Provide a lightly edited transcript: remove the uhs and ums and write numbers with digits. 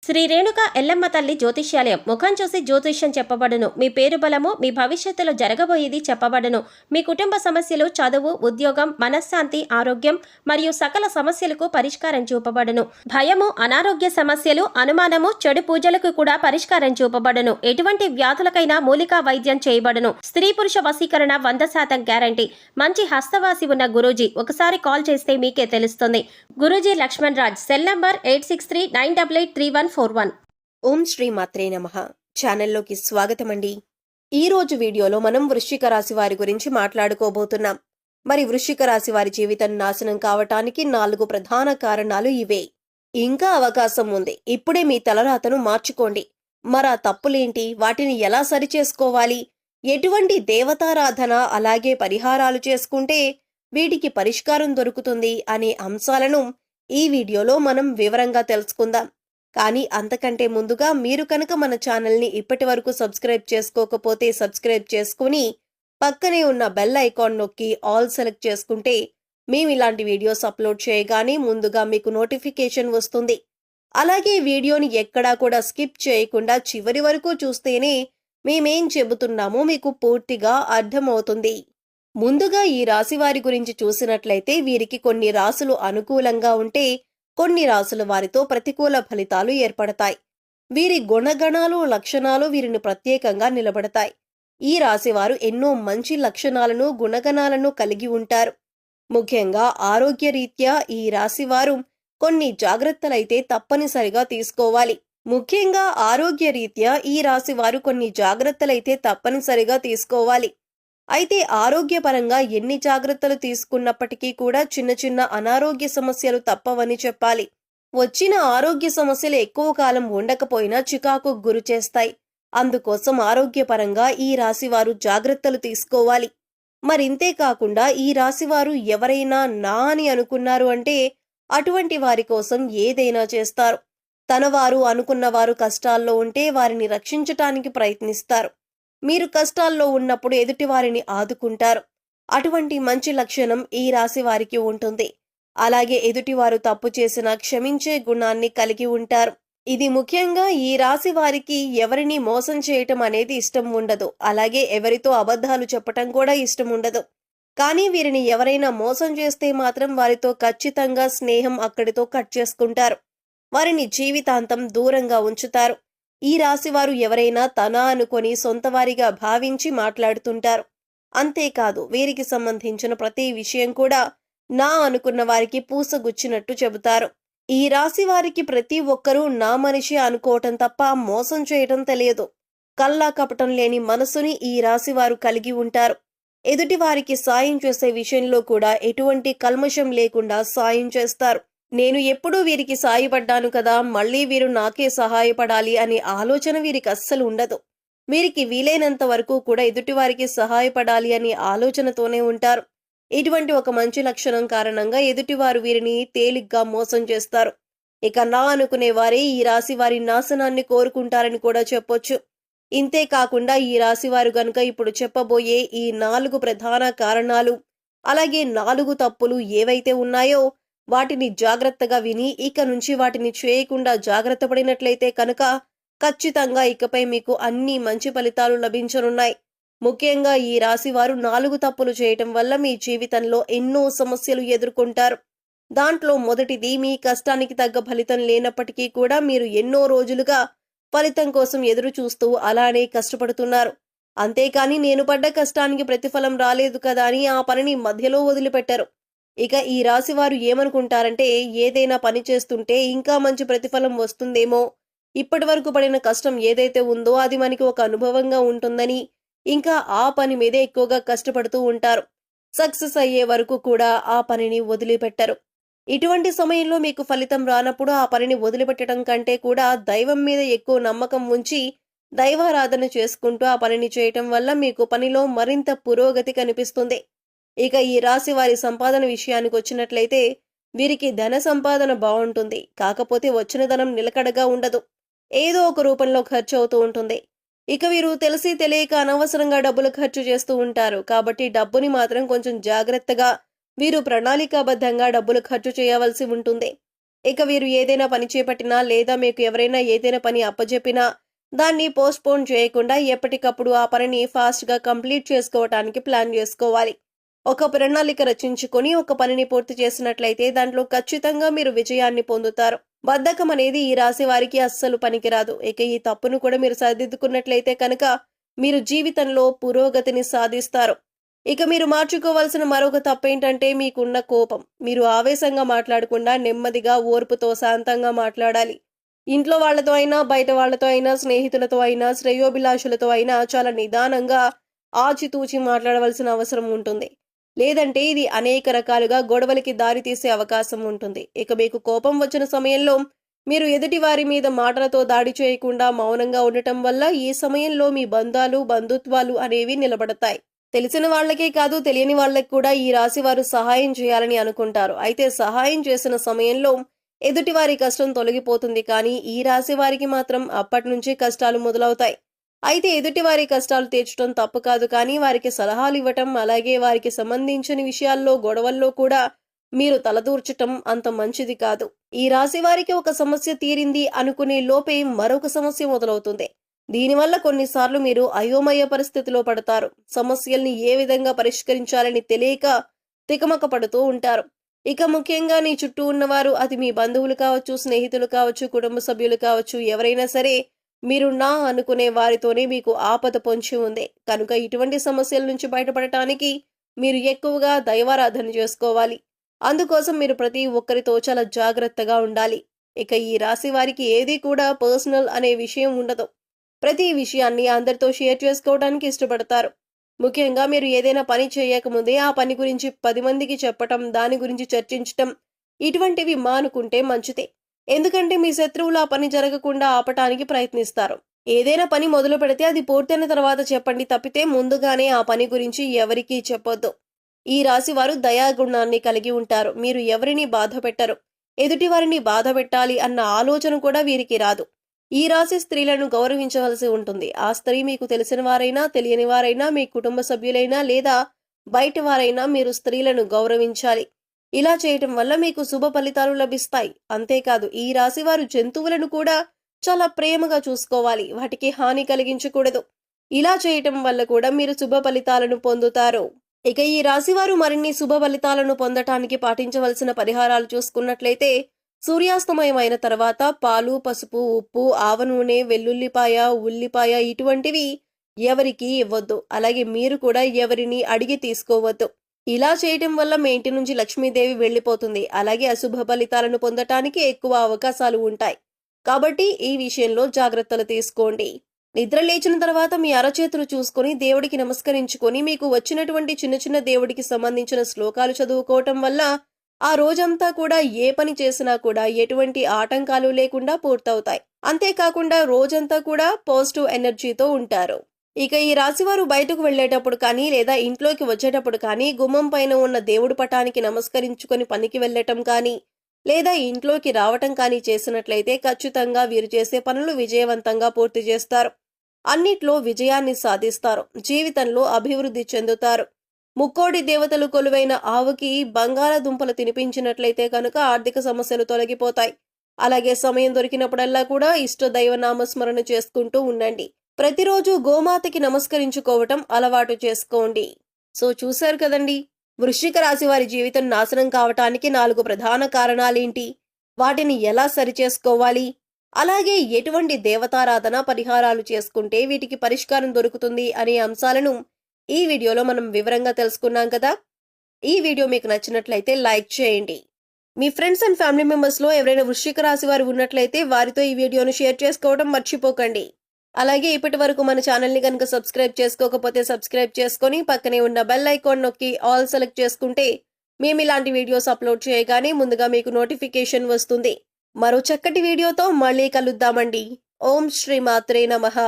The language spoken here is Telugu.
శ్రీ రేణుక ఎల్లమ్మ తల్లి జ్యోతిష్యాలయం. ముఖం చూసి జ్యోతిష్యం చెప్పబడును. మీ పేరు బలము, మీ భవిష్యత్తులో జరగబోయేది చెప్పబడును. మీ కుటుంబ సమస్యలు, చదువు, ఉద్యోగం, మనశ్శాంతి, ఆరోగ్యం మరియు సకల సమస్యలకు పరిష్కారం చూపబడును. భయము, అనారోగ్య సమస్యలు, అనుమానము, చెడు పూజలకు కూడా పరిష్కారం చూపబడును. ఎటువంటి వ్యాధులకైనా మూలికా వైద్యం చేయబడును. స్త్రీ పురుష వశీకరణ 100% గ్యారంటీ. మంచి హస్తవాసి ఉన్న గురూజీ. ఒకసారి కాల్ చేస్తే మీకే తెలుస్తుంది. గురూజీ లక్ష్మణ్ రాజ్. Cell number 8639883141. ఓం శ్రీ మాత్రే నమః. ఛానల్లోకి స్వాగతమండి. ఈరోజు వీడియోలో మనం వృశ్చిక రాశి వారి గురించి మాట్లాడుకోబోతున్నాం. మరి వృశ్చిక రాశి వారి జీవితం నాశనం కావటానికి 4 ప్రధాన కారణాలు ఇవే. ఇంకా అవకాశం ఉంది. ఇప్పుడే మీ తలరాతను మార్చుకోండి. మరా తప్పులేంటి, వాటిని ఎలా సరిచేసుకోవాలి, ఎటువంటి దేవతారాధన అలాగే పరిహారాలు చేసుకుంటే వీటికి పరిష్కారం దొరుకుతుంది అనే అంశాలను ఈ వీడియోలో మనం వివరంగా తెలుసుకుందాం. కానీ అంతకంటే ముందుగా మీరు కనుక మన ఛానల్ని ఇప్పటి వరకు సబ్స్క్రైబ్ చేసుకోకపోతే సబ్స్క్రైబ్ చేసుకుని పక్కనే ఉన్న బెల్ ఐకాన్ నొక్కి ఆల్ సెలెక్ట్ చేసుకుంటే మేము ఇలాంటి వీడియోస్ అప్లోడ్ చేయగానే ముందుగా మీకు నోటిఫికేషన్ వస్తుంది. అలాగే వీడియోని ఎక్కడా కూడా స్కిప్ చేయకుండా చివరి వరకు చూస్తేనే మేమేం చెబుతున్నామో మీకు పూర్తిగా అర్థమవుతుంది. ముందుగా ఈ రాశి వారి గురించి చూసినట్లయితే వీరికి కొన్ని రాశులు అనుకూలంగా ఉంటే కొన్ని రాశుల వారితో ప్రతికూల ఫలితాలు ఏర్పడతాయి. వీరి గుణగణాలు, లక్షణాలు వీరిని ప్రత్యేకంగా నిలబడతాయి. ఈ రాశివారు ఎన్నో మంచి లక్షణాలను, గుణగణాలను కలిగి ఉంటారు. ముఖ్యంగా ఆరోగ్యరీత్యా ఈ రాశివారు కొన్ని జాగ్రత్తలైతే తప్పనిసరిగా తీసుకోవాలి. అయితే ఆరోగ్యపరంగా ఎన్ని జాగ్రత్తలు తీసుకున్నప్పటికీ కూడా చిన్న చిన్న అనారోగ్య సమస్యలు తప్పవని చెప్పాలి. వచ్చిన ఆరోగ్య సమస్యలు ఎక్కువ కాలం ఉండకపోయినా చికాకుకు గురి చేస్తాయి. అందుకోసం ఆరోగ్యపరంగా ఈ రాశివారు జాగ్రత్తలు తీసుకోవాలి. మరింతే కాకుండా ఈ రాశివారు ఎవరైనా నా అని అనుకున్నారు అంటే అటువంటి వారి కోసం ఏదైనా చేస్తారు. తనవారు అనుకున్నవారు కష్టాల్లో ఉంటే వారిని రక్షించటానికి ప్రయత్నిస్తారు. మీరు కష్టాల్లో ఉన్నప్పుడు ఎదుటివారిని ఆదుకుంటారు. అటువంటి మంచి లక్షణం ఈ రాశి వారికి ఉంటుంది. అలాగే ఎదుటివారు తప్పు చేసినా క్షమించే గుణాన్ని కలిగి ఉంటారు. ఇది ముఖ్యంగా ఈ రాశి వారికి ఎవరిని మోసం చేయటం అనేది ఇష్టం ఉండదు. అలాగే ఎవరితో అబద్ధాలు చెప్పటం కూడా ఇష్టం ఉండదు. కానీ వీరిని ఎవరైనా మోసం చేస్తే మాత్రం వారితో ఖచ్చితంగా స్నేహం అక్కడితో కట్ చేసుకుంటారు. వారిని జీవితాంతం దూరంగా ఉంచుతారు. ఈ రాశివారు ఎవరైనా తన అనుకొని సొంతవారిగా భావించి మాట్లాడుతుంటారు. అంతేకాదు వీరికి సంబంధించిన ప్రతి విషయం కూడా నా అనుకున్న వారికి పూసగుచ్చినట్టు చెబుతారు. ఈ రాశి వారికి ప్రతి ఒక్కరూ నా మనిషి అనుకోవటం తప్ప మోసం చేయటం తెలియదు. కల్లా కపటం లేని మనసుని ఈ రాశివారు కలిగి ఉంటారు. ఎదుటి వారికి సాయం చేసే విషయంలో కూడా ఎటువంటి కల్మషం లేకుండా సాయం చేస్తారు. నేను ఎప్పుడూ వీరికి సాయపడ్డాను కదా, మళ్ళీ వీరు నాకే సహాయపడాలి అనే ఆలోచన వీరికి అస్సలు ఉండదు. వీరికి వీలైనంత వరకు కూడా ఎదుటివారికి సహాయపడాలి అనే ఆలోచనతోనే ఉంటారు. ఇటువంటి ఒక మంచి లక్షణం కారణంగా ఎదుటివారు వీరిని తేలిగ్గా మోసం చేస్తారు. ఇక నా అనుకునే వారే ఈ రాశి వారి నాశనాన్ని కోరుకుంటారని కూడా చెప్పొచ్చు. ఇంతే కాకుండా ఈ రాశివారు గనుక ఇప్పుడు చెప్పబోయే ఈ 4 ప్రధాన కారణాలు అలాగే 4 తప్పులు ఏవైతే ఉన్నాయో వాటిని జాగ్రత్తగా విని ఇక నుంచి వాటిని చేయకుండా జాగ్రత్త పడినట్లయితే కనుక ఖచ్చితంగా ఇకపై మీకు అన్ని మంచి ఫలితాలు లభించనున్నాయి. ముఖ్యంగా ఈ రాశివారు 4 తప్పులు చేయటం వల్ల మీ జీవితంలో ఎన్నో సమస్యలు ఎదుర్కొంటారు. దాంట్లో మొదటిది, మీ కష్టానికి తగ్గ ఫలితం లేనప్పటికీ కూడా మీరు ఎన్నో రోజులుగా ఫలితం కోసం ఎదురు చూస్తూ అలానే కష్టపడుతున్నారు. అంతేకాని నేను పడ్డ కష్టానికి ప్రతిఫలం రాలేదు కదా అని ఆ పనిని మధ్యలో వదిలిపెట్టరు. ఇక ఈ రాశివారు ఏమనుకుంటారంటే ఏదైనా పని చేస్తుంటే ఇంకా మంచి ప్రతిఫలం వస్తుందేమో, ఇప్పటి వరకు పడిన కష్టం ఏదైతే ఉందో అది మనకి ఒక అనుభవంగా ఉంటుందని ఇంకా ఆ పని మీదే ఎక్కువగా కష్టపడుతూ ఉంటారు. సక్సెస్ అయ్యే వరకు కూడా ఆ పనిని వదిలిపెట్టరు. ఇటువంటి సమయంలో మీకు ఫలితం రానప్పుడు ఆ పనిని వదిలిపెట్టడం కంటే కూడా దైవం మీద ఎక్కువ నమ్మకం ఉంచి దైవారాధన చేసుకుంటూ ఆ పనిని చేయటం వల్ల మీకు పనిలో మరింత పురోగతి కనిపిస్తుంది. ఇక ఈ రాశి వారి సంపాదన విషయానికి వచ్చినట్లయితే వీరికి ధన సంపాదన బాగుంటుంది. కాకపోతే వచ్చిన ధనం నిలకడగా ఉండదు. ఏదో ఒక రూపంలో ఖర్చు అవుతూ ఉంటుంది. ఇక వీరు తెలిసి తెలియక అనవసరంగా డబ్బులు ఖర్చు చేస్తూ ఉంటారు. కాబట్టి డబ్బుని మాత్రం కొంచెం జాగ్రత్తగా వీరు ప్రణాళికాబద్ధంగా డబ్బులు ఖర్చు చేయవలసి ఉంటుంది. ఇక వీరు ఏదైనా పని చేపట్టినా లేదా మీకు ఎవరైనా ఏదైనా పని అప్పజెప్పినా దాన్ని పోస్ట్‌పోన్ చేయకుండా ఎప్పటికప్పుడు ఆ పనిని ఫాస్ట్‌గా కంప్లీట్ చేసుకోవటానికి ప్లాన్ చేసుకోవాలి. ఒక ప్రణాళిక రచించుకొని ఒక పనిని పూర్తి చేసినట్లయితే దాంట్లో ఖచ్చితంగా మీరు విజయాన్ని పొందుతారు. బద్ధకం అనేది ఈ రాశి వారికి అస్సలు పనికిరాదు. ఇక ఈ తప్పును కూడా మీరు సరిదిద్దుకున్నట్లయితే కనుక మీరు జీవితంలో పురోగతిని సాధిస్తారు. ఇక మీరు మార్చుకోవాల్సిన మరొక తప్పేంటంటే మీకున్న కోపం. మీరు ఆవేశంగా మాట్లాడకుండా నెమ్మదిగా, ఓర్పుతో, శాంతంగా మాట్లాడాలి. ఇంట్లో వాళ్ళతో అయినా, బయట వాళ్ళతో అయినా, స్నేహితులతో అయినా, శ్రేయోభిలాషులతో అయినా చాలా నిదానంగా, ఆచితూచి మాట్లాడవలసిన అవసరం ఉంటుంది. లేదంటే ఇది అనేక రకాలుగా గొడవలకి దారి తీసే అవకాశం ఉంటుంది. ఇక మీకు కోపం వచ్చిన సమయంలో మీరు ఎదుటి వారి మీద మాటలతో దాడి చేయకుండా మౌనంగా ఉండటం వల్ల ఈ సమయంలో మీ బంధాలు, బంధుత్వాలు అనేవి నిలబడతాయి. తెలిసిన వాళ్ళకే కాదు, తెలియని వాళ్ళకి కూడా ఈ రాశి వారు సహాయం చేయాలని అనుకుంటారు. అయితే సహాయం చేసిన సమయంలో ఎదుటివారి కష్టం తొలగిపోతుంది, కానీ ఈ రాశి వారికి మాత్రం అప్పటి నుంచి కష్టాలు మొదలవుతాయి. అయితే ఎదుటివారి కష్టాలు తీర్చడం తప్పు కాదు, కానీ వారికి సలహాలు ఇవ్వటం, అలాగే వారికి సంబంధించిన విషయాల్లో, గొడవల్లో కూడా మీరు తలదూర్చటం అంత మంచిది కాదు. ఈ రాశి వారికి ఒక సమస్య తీరింది అనుకునే లోపే మరొక సమస్య మొదలవుతుంది. దీనివల్ల కొన్నిసార్లు మీరు అయోమయ పరిస్థితిలో పడతారు. సమస్యల్ని ఏ విధంగా పరిష్కరించాలని తెలియక తికమక పడుతూ ఉంటారు. ఇక ముఖ్యంగా నీ చుట్టూ ఉన్నవారు, అది మీ బంధువులు కావచ్చు, స్నేహితులు కావచ్చు, కుటుంబ సభ్యులు కావచ్చు, ఎవరైనా సరే మీరు నా అనుకునే వారితోనే మీకు ఆపద పొంచి ఉంది. కనుక ఇటువంటి సమస్యల నుంచి బయటపడటానికి మీరు ఎక్కువగా దైవారాధన చేసుకోవాలి. అందుకోసం మీరు ప్రతి ఒక్కరితో చాలా జాగ్రత్తగా ఉండాలి. ఇక ఈ రాశి వారికి ఏది కూడా పర్సనల్ అనే విషయం ఉండదు. ప్రతి విషయాన్ని అందరితో షేర్ చేసుకోవడానికి ఇష్టపడతారు. ముఖ్యంగా మీరు ఏదైనా పని చేయకముందే ఆ పని గురించి 10 మందికి చెప్పటం, దాని గురించి చర్చించటం, ఇటువంటివి మానుకుంటే మంచిదే. ఎందుకంటే మీ శత్రువులు ఆ పని జరగకుండా ఆపటానికి ప్రయత్నిస్తారు. ఏదైనా పని మొదలు పెడితే అది పూర్తయిన తర్వాత చెప్పండి తప్పితే ముందుగానే ఆ పని గురించి ఎవరికీ చెప్పొద్దు. ఈ రాశి వారు దయాగుణాన్ని కలిగి ఉంటారు. మీరు ఎవరిని బాధ పెట్టరు. ఎదుటి వారిని బాధ పెట్టాలి అన్న ఆలోచన కూడా వీరికి రాదు. ఈ రాశి స్త్రీలను గౌరవించవలసి ఉంటుంది. ఆ స్త్రీ మీకు తెలిసిన వారైనా, తెలియని వారైనా, మీ కుటుంబ సభ్యులైనా లేదా బయట వారైనా మీరు స్త్రీలను గౌరవించాలి. ఇలా చేయటం వల్ల మీకు శుభ ఫలితాలు లభిస్తాయి. అంతేకాదు ఈ రాశి వారు జంతువులను కూడా చాలా ప్రేమగా చూసుకోవాలి. వాటికి హాని కలిగించకూడదు. ఇలా చేయటం వల్ల కూడా మీరు శుభ ఫలితాలను పొందుతారు. ఇక ఈ రాశివారు మరిన్ని శుభ ఫలితాలను పొందటానికి పాటించవలసిన పరిహారాలు చూసుకున్నట్లయితే, సూర్యాస్తమయం అయిన తర్వాత పాలు, పసుపు, ఉప్పు, ఆవ నూనె, వెల్లుల్లిపాయ, ఉల్లిపాయ ఇటువంటివి ఎవరికీ ఇవ్వద్దు. అలాగే మీరు కూడా ఎవరిని అడిగి తీసుకోవద్దు. ఇలా చేయటం వల్ల మీ ఇంటి నుంచి లక్ష్మీదేవి వెళ్లిపోతుంది. అలాగే అశుభ ఫలితాలను పొందటానికి ఎక్కువ అవకాశాలు ఉంటాయి. కాబట్టి ఈ విషయంలో జాగ్రత్తలు తీసుకోండి. నిద్ర లేచిన తర్వాత మీ అరచేతులు చూసుకొని దేవుడికి నమస్కరించుకొని మీకు వచ్చినటువంటి చిన్న చిన్న దేవుడికి సంబంధించిన శ్లోకాలు చదువుకోవటం వల్ల ఆ రోజంతా కూడా ఏ పని చేసినా కూడా ఎటువంటి ఆటంకాలు లేకుండా పూర్తవుతాయి. అంతేకాకుండా రోజంతా కూడా పాజిటివ్ ఎనర్జీతో ఉంటారు. ఇక ఈ రాశివారు బయటకు వెళ్లేటప్పుడు కానీ లేదా ఇంట్లోకి వచ్చేటప్పుడు కానీ గుమ్మం పైన ఉన్న దేవుడి పటానికి నమస్కరించుకొని పనికి వెళ్లటం కానీ లేదా ఇంట్లోకి రావటం కానీ చేసినట్లయితే ఖచ్చితంగా వీరు చేసే పనులు విజయవంతంగా పూర్తి చేస్తారు. అన్నిట్లో విజయాన్ని సాధిస్తారు. జీవితంలో అభివృద్ధి చెందుతారు. ముక్కోడి దేవతలు కొలువైన ఆవుకి బంగాళదుంపలు తినిపించినట్లయితే కనుక ఆర్థిక సమస్యలు తొలగిపోతాయి. అలాగే సమయం దొరికినప్పుడల్లా కూడా ఇష్ట దైవ నామస్మరణ చేసుకుంటూ ఉండండి. ప్రతిరోజు గోమాతకి నమస్కరించుకోవటం అలవాటు చేసుకోండి. సో చూశారు కదండి, వృశ్చిక రాశి వారి జీవితం నాశనం కావటానికి 4 ప్రధాన కారణాలేంటి, వాటిని ఎలా సరిచేసుకోవాలి, అలాగే ఎటువంటి దేవతారాధన పరిహారాలు చేసుకుంటే వీటికి పరిష్కారం దొరుకుతుంది అనే అంశాలను ఈ వీడియోలో మనం వివరంగా తెలుసుకున్నాం కదా. ఈ వీడియో మీకు నచ్చినట్లయితే లైక్ చేయండి. మీ ఫ్రెండ్స్ అండ్ ఫ్యామిలీ మెంబర్స్ లో ఎవరైనా వృశ్చిక రాశి వారు ఉన్నట్లయితే వారితో ఈ వీడియోను షేర్ చేసుకోవడం మర్చిపోకండి. అలాగే ఇప్పటి వరకు మన ఛానల్ ని కనుక సబ్స్క్రైబ్ చేసుకోకపోతే సబ్స్క్రైబ్ చేసుకొని పక్కనే ఉన్న బెల్ ఐకాన్ నొక్కి ఆల్ సెలెక్ట్ చేసుకుంటే మేము ఇలాంటి వీడియోస్ అప్లోడ్ చేయగానే ముందుగా మీకు నోటిఫికేషన్ వస్తుంది. మరో చక్కటి వీడియోతో మళ్ళీ కలుద్దామండి. ఓం శ్రీ మాత్రే నమః.